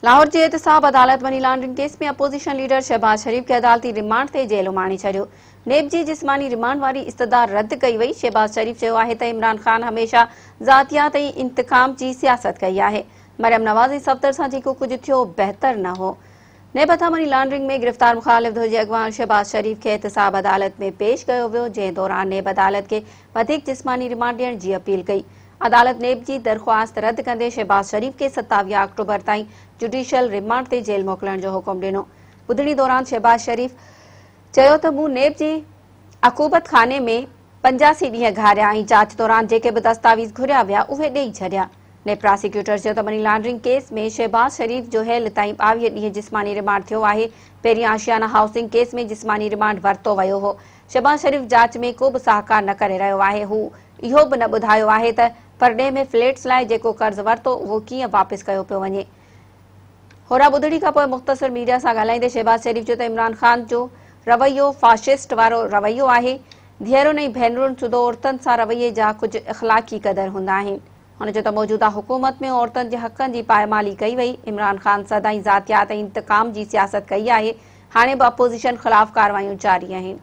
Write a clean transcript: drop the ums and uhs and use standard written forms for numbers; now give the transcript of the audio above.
लाहौर जी एहतसाब अदालत money laundering case में अपोजिशन लीडर शहबाज शरीफ के अदालती रिमांड ते जेल उमाणी छॾियो। नेब जी जिस्मानी रिमांड वारी इस्तदा रद्द कई वई। शहबाज शरीफ चयो आहे त इमरान खान हमेशा ज़ातियात ऐं इंतकाम जी सियासत कई आहे। मरियम नवाज़ ऐं सफ़दर सां जेको कुझु थियो बहितर न हो। नेब हथां मनी लॉन्ड्रिंग में गिरफ़्तार मुखालिफ़ धुर जे अॻवान शहबाज शरीफ खे एहतसाब अदालत में पेश कयो वियो, जंहिं दौरान नेब अदालत खे वधीक जिस्मानी रिमांड ॾियण जी अपील कई। अदालत नेब जी दरख़्वास्त रद्द कंदे शहबाज शरीफ के 27 अक्टूबर ताईं जुडिशियल रिमांड ते जेल मोकिलण जो हुकुम ॾिनो। ॿुधणी दौरान शहबाज शरीफ चयो त मूं नेब जी अकूबत खाने में 85 ॾींहं घारिया ऐं जांच दौरान जेके बि दस्तावेज़ घुरिया विया उहे ॾेई छॾिया। नेब प्रोसिक्यूटर चयो त मनी लॉन्ड्रिंग केस में शहबाज शरीफ जो हेल ताईं 22 ॾींहं जिस्मानी रिमांड थियो आहे। पहिरीं आशियाना हाउसिंग केस में जिस्मानी रिमांड वरितो वियो हो। शहबाज शरीफ जांच में को बि सहकार न करे रहियो आहे। हू इहो बि न ॿुधायो आहे त परॾे में फ्लैट्स लाइ जेको कर्ज़ वरितो उहो कीअं वापसि कयो पियो वञे। होरा ॿुधणी खां पोइ मुख़्तसर मीडिया सां ॻाल्हाईंदे शहबाज शरीफ चयो त इमरान खान जो रवैयो फाशिस्ट वारो रवैयो आहे। धीअरुनि ऐं भेनरुनि सुधो औरतुनि सां रवैये जा कुझु इख़लाक़ी क़दर हूंदा आहिनि। हुन चयो त मौजूदा हुकूमत में औरतुनि जे हक़नि जी पायमाली कई वई। इमरान खान सदाईं ज़ातियात ऐं इंतकाम जी सियासत कई आहे। हाणे बि अपोज़िशन ख़िलाफ़ कार्रवायूं जारी आहिनि।